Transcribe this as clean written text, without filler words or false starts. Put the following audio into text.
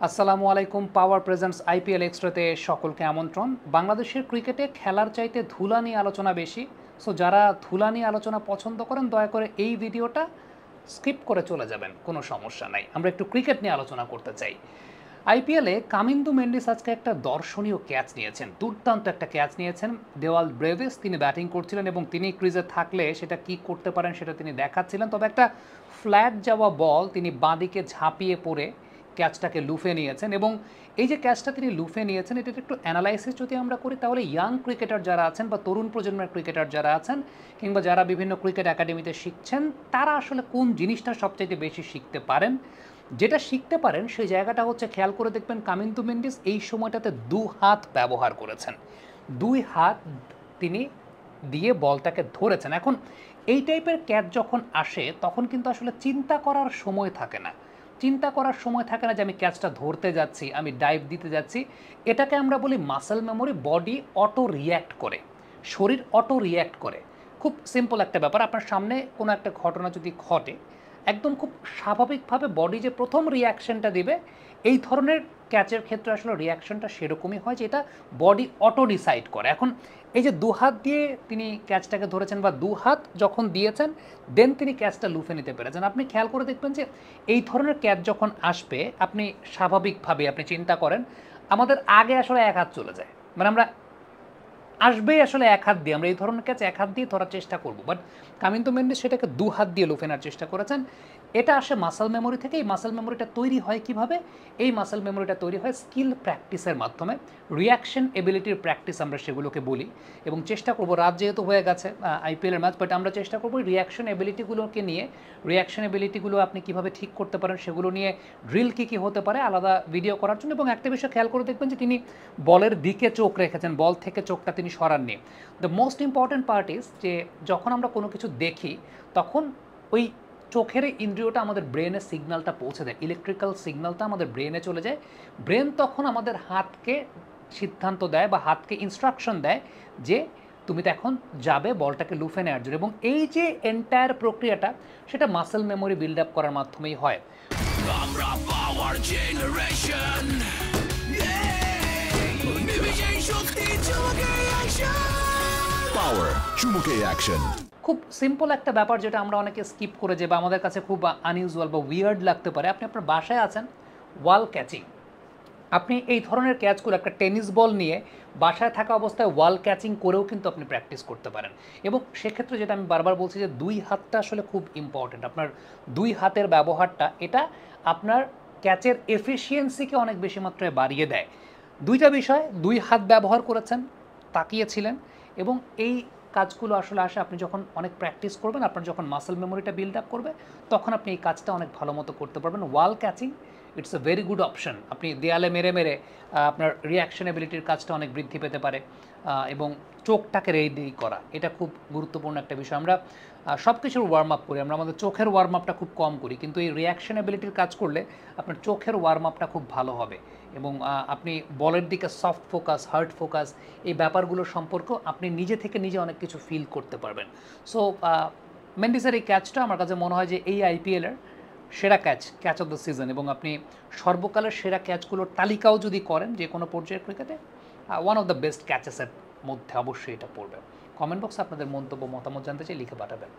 আসসালামু আলাইকুম। পাওয়ার presents IPL এক্সট্রাতে সকলকে আমন্ত্রণ। বাংলাদেশের ক্রিকেটে খেলার চাইতে ধুলা নিয়ে আলোচনা বেশি। সো যারা ধুলা নিয়ে আলোচনা পছন্দ করেন দয়া করে এই ভিডিওটা স্কিপ করে চলে যাবেন, কোনো সমস্যা নাই। আমরা একটু ক্রিকেট নিয়ে আলোচনা করতে চাই। আইপিএলে কামিন্দু মেন্ডিস আজকে একটা দর্শনীয় ক্যাচ নিয়েছেন, দুর্দান্ত একটা ক্যাচ নিয়েছেন। দেওয়াল ব্রেভিস তিনি ব্যাটিং করছিলেন এবং তিনি ক্রিজে থাকলে সেটা কি করতে পারেন সেটা তিনি দেখাচ্ছিলেন। তবে একটা ফ্ল্যাট যাওয়া বল তিনি বাঁদিকে ঝাঁপিয়ে পড়ে ক্যাচটাকে লুফে নিয়েছেন এবং এই যে ক্যাচটা তিনি লুফে নিয়েছেন এটার একটু অ্যানালাইসিস যদি আমরা করি তাহলে ইয়াং ক্রিকেটার যারা আছেন বা তরুণ প্রজন্মের ক্রিকেটার যারা আছেন কিংবা যারা বিভিন্ন ক্রিকেট একাডেমিতে শিখছেন তারা আসলে কোন জিনিসটা সবচাইতে বেশি শিখতে পারেন, যেটা শিখতে পারেন সেই জায়গাটা হচ্ছে খেয়াল করে দেখবেন কামিন্দু মেন্ডিস এই সময়টাতে দু হাত ব্যবহার করেছেন, দুই হাত তিনি দিয়ে বলটাকে ধরেছেন। এখন এই টাইপের ক্যাচ যখন আসে তখন কিন্তু আসলে চিন্তা করার সময় থাকে না, চিন্তা করার সময় থাকে না যে আমি ক্যাচটা ধরতে যাচ্ছি, আমি ডাইভ দিতে যাচ্ছি। এটাকে আমরা বলি muscle memory. Body auto react করে, শরীর অটো রিয়্যাক্ট করে। খুব সিম্পল একটা ব্যাপার, আপনার সামনে কোনো একটা ঘটনা যদি ঘটে একদম খুব স্বাভাবিকভাবে বডি যে প্রথম রিয়াকশনটা দিবে এই ধরনের ক্যাচের ক্ষেত্রে আসলে রিয়াকশনটা সেরকমই হয় যে এটা বডি অটো ডিসাইড করে। এখন এই যে দু হাত দিয়ে তিনি ক্যাচটাকে ধরেছেন বা দু হাত যখন দিয়েছেন দেন তিনি ক্যাচটা লুফে নিতে পেরেছেন। আপনি খেয়াল করে দেখবেন যে এই ধরনের ক্যাচ যখন আসবে আপনি স্বাভাবিকভাবে আপনি চিন্তা করেন আমাদের আগে আসলে এক হাত চলে যায়, মানে আমরা আসবেই আসলে এক হাত দিয়ে আমরা এই ধরনের ক্যাচ এক হাত দিয়ে ধরার চেষ্টা করব, বাট কামিন্দু মেন্ডিস সেটাকে দু হাত দিয়ে লুফে নেওয়ার চেষ্টা করেছেন। এটা আসে মাসেল মেমোরি থেকে। এই মাসেল মেমোরিটা তৈরি হয় কিভাবে? এই মাসেল মেমোরিটা তৈরি হয় স্কিল প্র্যাকটিসের মাধ্যমে, রিয়াকশন এবিলিটির প্র্যাকটিস আমরা সেগুলোকে বলি। এবং চেষ্টা করব, রাত যেহেতু হয়ে গেছে আইপিএলের ম্যাচ, বাট আমরা চেষ্টা করব রিয়াকশন এবিলিটিগুলোকে নিয়ে, রিয়াকশন এবিলিটিগুলো আপনি কীভাবে ঠিক করতে পারেন সেগুলো নিয়ে ড্রিল কী কী হতে পারে আলাদা ভিডিও করার জন্য। এবং একটা বিষয় খেয়াল করে দেখবেন যে তিনি বলের দিকে চোখ রেখেছেন, বল থেকে চোখটা তিনি সরাননি। The most important part is যে যখন আমরা কোনো কিছু দেখি তখন ওই চোখের ইন্দ্রিয়টা আমাদের ব্রেনে সিগন্যালটা পৌঁছে দেয়, ইলেকট্রিক্যাল সিগন্যালটা আমাদের ব্রেনে চলে যায়। ব্রেন তখন আমাদের হাতকে সিদ্ধান্ত দেয় বা হাতকে ইনস্ট্রাকশন দেয় যে তুমি তো এখন যাবে বলটাকে লুফে নেওয়ার জন্য। এবং এই যে এন্টায়ার প্রক্রিয়াটা সেটা মাসেল মেমোরি বিল্ড আপ করার মাধ্যমেই হয়। আমরা পাওয়ার জেনারেশন, পাওয়ার চুমুকে অ্যাকশন। খুব সিম্পল একটা ব্যাপার যেটা আমরা অনেকে স্কিপ করে যে বা আমাদের কাছে খুব আনইউজুয়াল বা উইয়ার্ড লাগতে পারে। আপনি আপনার বাসায় আছেন, ওয়াল ক্যাচিং, আপনি এই ধরনের ক্যাচগুলো একটা টেনিস বল নিয়ে বাসায় থাকা অবস্থায় ওয়াল ক্যাচিং করেও কিন্তু আপনি প্র্যাকটিস করতে পারেন। এবং সেক্ষেত্রে যেটা আমি বারবার বলছি যে দুই হাতটা আসলে খুব ইম্পর্টেন্ট। আপনার দুই হাতের ব্যবহারটা এটা আপনার ক্যাচের এফিসিয়েন্সিকে অনেক বেশি মাত্রায় বাড়িয়ে দেয়। দুইটা বিষয়, দুই হাত ব্যবহার করেছেন, তাকিয়েছিলেন, এবং এই কাজগুলো আসলে আসে আপনি যখন অনেক প্র্যাকটিস করবেন, আপনার যখন মাসেল মেমোরিটা বিল্ড আপ করবে তখন আপনি এই কাজটা অনেক ভালো মতো করতে পারবেন। Wall catching it's a very good option. আপনি দেয়ালে মেরে মেরে আপনার রিয়াকশন এবিলিটির কাজটা অনেক বৃদ্ধি পেতে পারে। এবং চোখটাকে রেডি করা এটা খুব গুরুত্বপূর্ণ একটা বিষয়। আমরা সব কিছুর ওয়ার্ম আপ করি, আমরা আমাদের চোখের ওয়ার্ম আপটা খুব কম করি, কিন্তু এই রিয়াকশন এবিলিটির কাজ করলে আপনার চোখের ওয়ার্ম আপটা খুব ভালো হবে এবং আপনি বলের দিকে সফট ফোকাস, হার্ড ফোকাস, এই ব্যাপারগুলো সম্পর্ক আপনি নিজে থেকে নিজে অনেক কিছু ফিল করতে পারবেন। সো মেন্ডিসের এই ক্যাচটা আমার কাছে মনে হয় যে এই আইপিএলের সেরা ক্যাচ অফ দ্য সিজন। এবং আপনি সর্বকালের সেরা ক্যাচগুলোর তালিকাও যদি করেন যে কোনো পর্যায়ের ক্রিকেটে ওয়ান অফ দ্য বেস্ট ক্যাচেসের মধ্যে অবশ্যই এটা পড়বে। কমেন্ট বক্সে আপনাদের মন্তব্য মতামত জানতে চাই, লিখে পাঠাবেন।